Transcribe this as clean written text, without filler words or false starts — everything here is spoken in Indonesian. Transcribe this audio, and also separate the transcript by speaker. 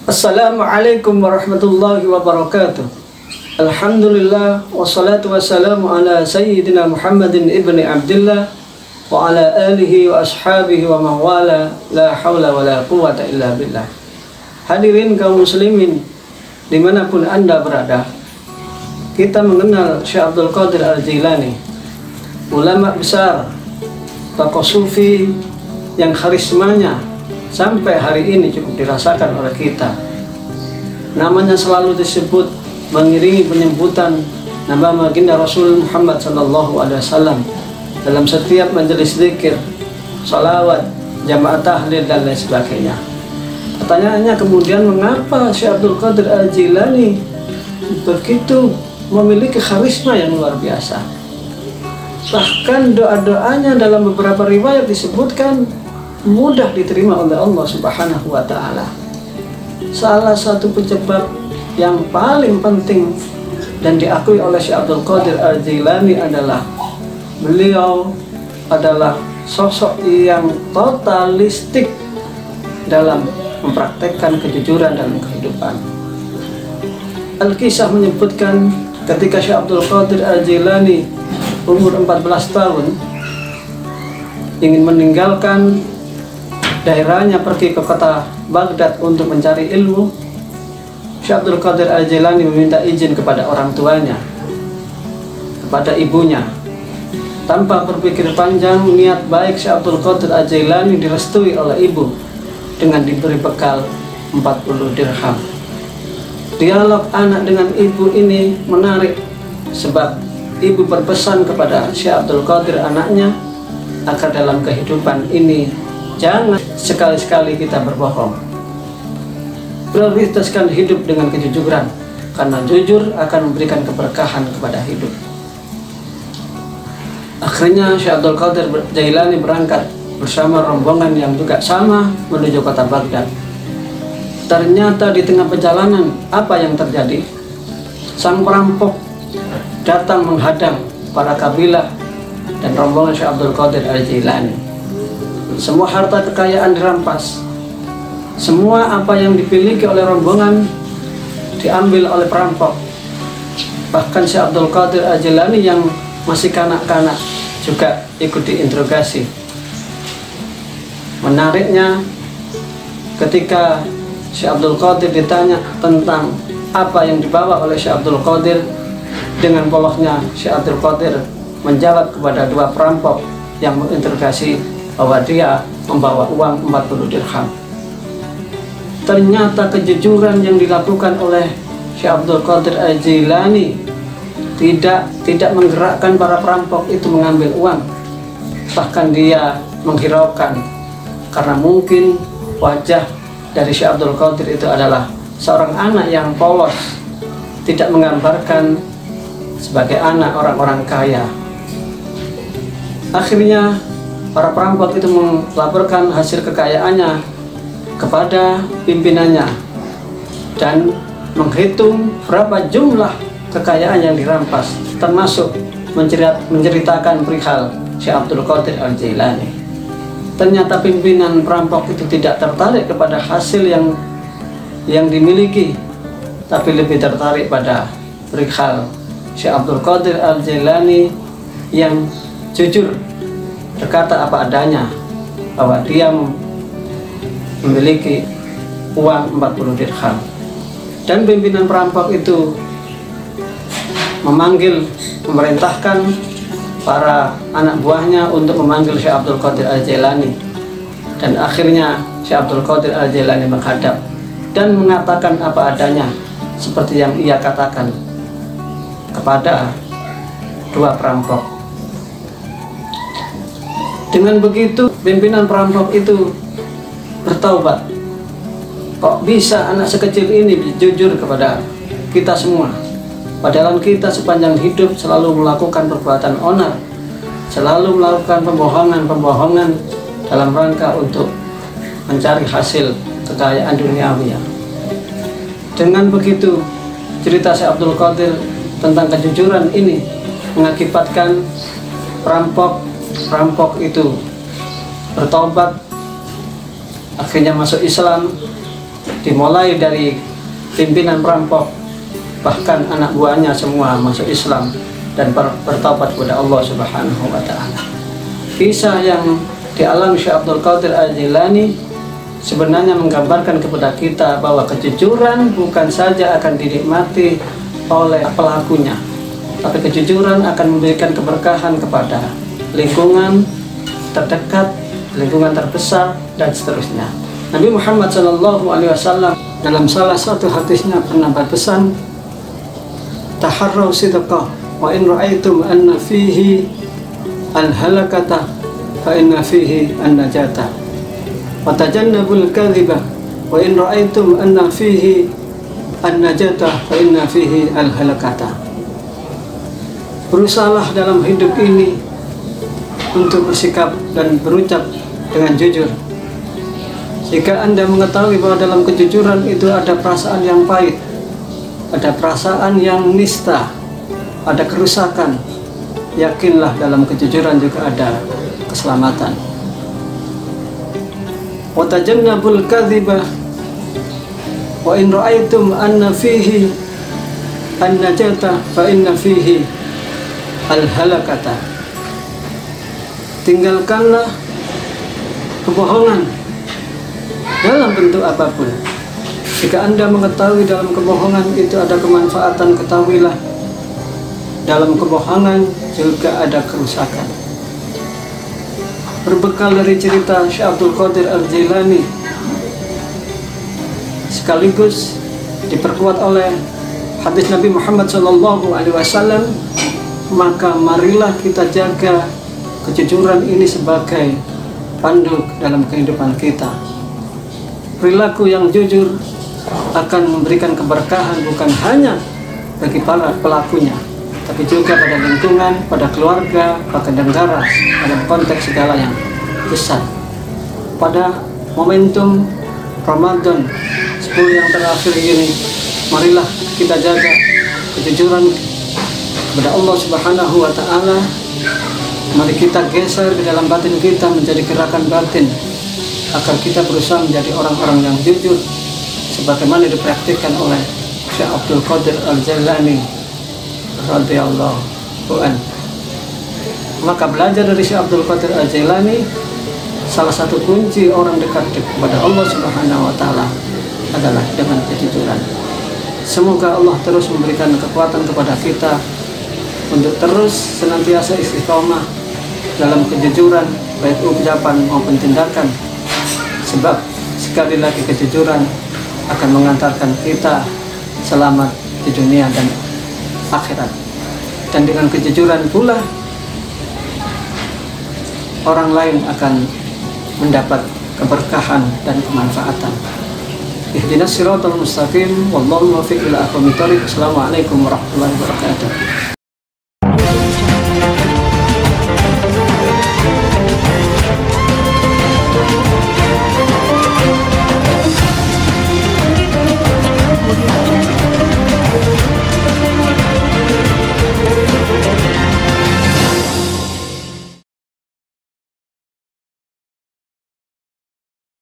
Speaker 1: Assalamualaikum warahmatullahi wabarakatuh. Alhamdulillah wassalatu wassalamu ala sayyidina Muhammadin ibni Abdillah wa ala alihi wa ashabihi wa mawala, la hawla wa la quwata illa billah. Hadirin kaum muslimin dimanapun anda berada, kita mengenal Syekh Abdul Qadir Al-Jilani, ulama besar, tokoh sufi yang karismanya sampai hari ini cukup dirasakan oleh kita. Namanya selalu disebut mengiringi penyebutan nama baginda Rasul Muhammad SAW dalam setiap majelis zikir, salawat, jamaah tahlil dan lain sebagainya. Pertanyaannya kemudian, mengapa Syekh Abdul Qadir Al-Jilani begitu memiliki karisma yang luar biasa? Bahkan doa-doanya dalam beberapa riwayat disebutkan mudah diterima oleh Allah Subhanahu wa Ta'ala. Salah satu penyebab yang paling penting dan diakui oleh Syekh Abdul Qadir Al-Jilani adalah beliau adalah sosok yang totalistik dalam mempraktekkan kejujuran dalam kehidupan. Al-Kisah menyebutkan ketika Syekh Abdul Qadir Al-Jilani umur 14 tahun ingin meninggalkan daerahnya pergi ke kota Baghdad untuk mencari ilmu, Syekh Abdul Qadir Al-Jilani meminta izin kepada orang tuanya, kepada ibunya. Tanpa berpikir panjang, niat baik Syekh Abdul Qadir Al-Jilani direstui oleh ibu dengan diberi bekal 40 dirham. Dialog anak dengan ibu ini menarik, sebab ibu berpesan kepada Syekh Abdul Qadir anaknya agar dalam kehidupan ini jangan sekali-sekali kita berbohong. Prioritaskan hidup dengan kejujuran, karena jujur akan memberikan keberkahan kepada hidup. Akhirnya Syekh Abdul Qadir Jilani berangkat bersama rombongan yang juga sama menuju kota Baghdad. Ternyata di tengah perjalanan, apa yang terjadi? Sang perampok datang menghadang para kabilah dan rombongan Syekh Abdul Qadir Al-Jilani. Semua harta kekayaan dirampas. Semua apa yang dimiliki oleh rombongan diambil oleh perampok. Bahkan Syekh Abdul Qadir Al-Jilani yang masih kanak-kanak juga ikut diinterogasi. Menariknya, ketika Syekh Abdul Qadir ditanya tentang apa yang dibawa oleh Syekh Abdul Qadir, dengan polosnya Syekh Abdul Qadir menjawab kepada dua perampok yang menginterogasi bahwa dia membawa uang 40 dirham. Ternyata kejujuran yang dilakukan oleh Syekh Abdul Qadir Al-Jilani tidak menggerakkan para perampok itu mengambil uang. Bahkan dia menghiraukan, karena mungkin wajah dari Syekh Abdul Qadir itu adalah seorang anak yang polos, tidak menggambarkan sebagai anak orang-orang kaya. Akhirnya para perampok itu melaporkan hasil kekayaannya kepada pimpinannya dan menghitung berapa jumlah kekayaan yang dirampas, termasuk menceritakan perihal Syekh Abdul Qadir Al-Jilani. Ternyata pimpinan perampok itu tidak tertarik kepada hasil yang dimiliki, tapi lebih tertarik pada perihal Syekh Abdul Qadir Al-Jilani yang jujur, berkata apa adanya bahwa dia memiliki uang 40 dirham. Dan pimpinan perampok itu memerintahkan para anak buahnya untuk memanggil Syekh Abdul Qadir Al-Jilani. Dan akhirnya Syekh Abdul Qadir Al-Jilani menghadap dan mengatakan apa adanya, seperti yang ia katakan kepada dua perampok. Dengan begitu pimpinan perampok itu bertaubat. Kok bisa anak sekecil ini jujur kepada kita semua? Padahal kita sepanjang hidup selalu melakukan perbuatan onar, selalu melakukan pembohongan dalam rangka untuk mencari hasil kekayaan duniawi. Dengan begitu, cerita Syekh Abdul Qadir tentang kejujuran ini mengakibatkan perampok itu bertobat, akhirnya masuk Islam, dimulai dari pimpinan perampok, bahkan anak buahnya semua masuk Islam dan bertaubat kepada Allah Subhanahu wa Ta'ala. Kisah yang dialami Syekh Abdul Qadir Al-Jilani sebenarnya menggambarkan kepada kita bahwa kejujuran bukan saja akan dinikmati oleh pelakunya, tapi kejujuran akan memberikan keberkahan kepada lingkungan terdekat, lingkungan terbesar, dan seterusnya. Nabi Muhammad SAW dalam salah satu hadisnya pernah berpesan, taharraw sidqa wa in ra'aitum anna fihi al-halakata fa inna fihi an-najata wa tajannabul kadhiba wa in ra'aitum anna fihi an-najata fa inna fihi al-halakata. Berusahalah dalam hidup ini untuk bersikap dan berucap dengan jujur. Jika Anda mengetahui bahwa dalam kejujuran itu ada perasaan yang pahit, ada perasaan yang nista, ada kerusakan, yakinlah dalam kejujuran juga ada keselamatan. Wa tajannabul kadhiba wa in ra'aitum anna fihi an-najata fa inna fihi al-halakata. Tinggalkanlah kebohongan dalam bentuk apapun. Jika Anda mengetahui dalam kebohongan itu ada kemanfaatan, ketahuilah dalam kebohongan juga ada kerusakan. Berbekal dari cerita Syekh Abdul Qadir Al-Jilani sekaligus diperkuat oleh hadis Nabi Muhammad SAW, maka marilah kita jaga kejujuran ini sebagai pandu dalam kehidupan kita. Perilaku yang jujur akan memberikan keberkahan bukan hanya bagi para pelakunya, tapi juga pada lingkungan, pada keluarga, pada negara, dalam konteks segala yang besar. Pada momentum Ramadan 10 yang terakhir ini, marilah kita jaga kejujuran kepada Allah Subhanahu wa Ta'ala. Mari kita geser di dalam batin kita menjadi gerakan batin agar kita berusaha menjadi orang-orang yang jujur sebagaimana dipraktikkan oleh Syekh Abdul Qadir Al-Jilani radhiyallahu anhu. Maka belajar dari Syekh Abdul Qadir Al-Jilani, salah satu kunci orang dekat kepada Allah Subhanahu wa Ta'ala adalah dengan kejujuran. Semoga Allah terus memberikan kekuatan kepada kita untuk terus senantiasa istiqomah dalam kejujuran, baik ucapan maupun tindakan, sebab sekali lagi kejujuran akan mengantarkan kita selamat di dunia dan akhirat. Dan dengan kejujuran pula orang lain akan mendapat keberkahan dan kemanfaatan. Ihdinas siratal mustaqim, wallahu muwaffiq ila aqwamit thoriq. Assalamualaikum warahmatullahi wabarakatuh.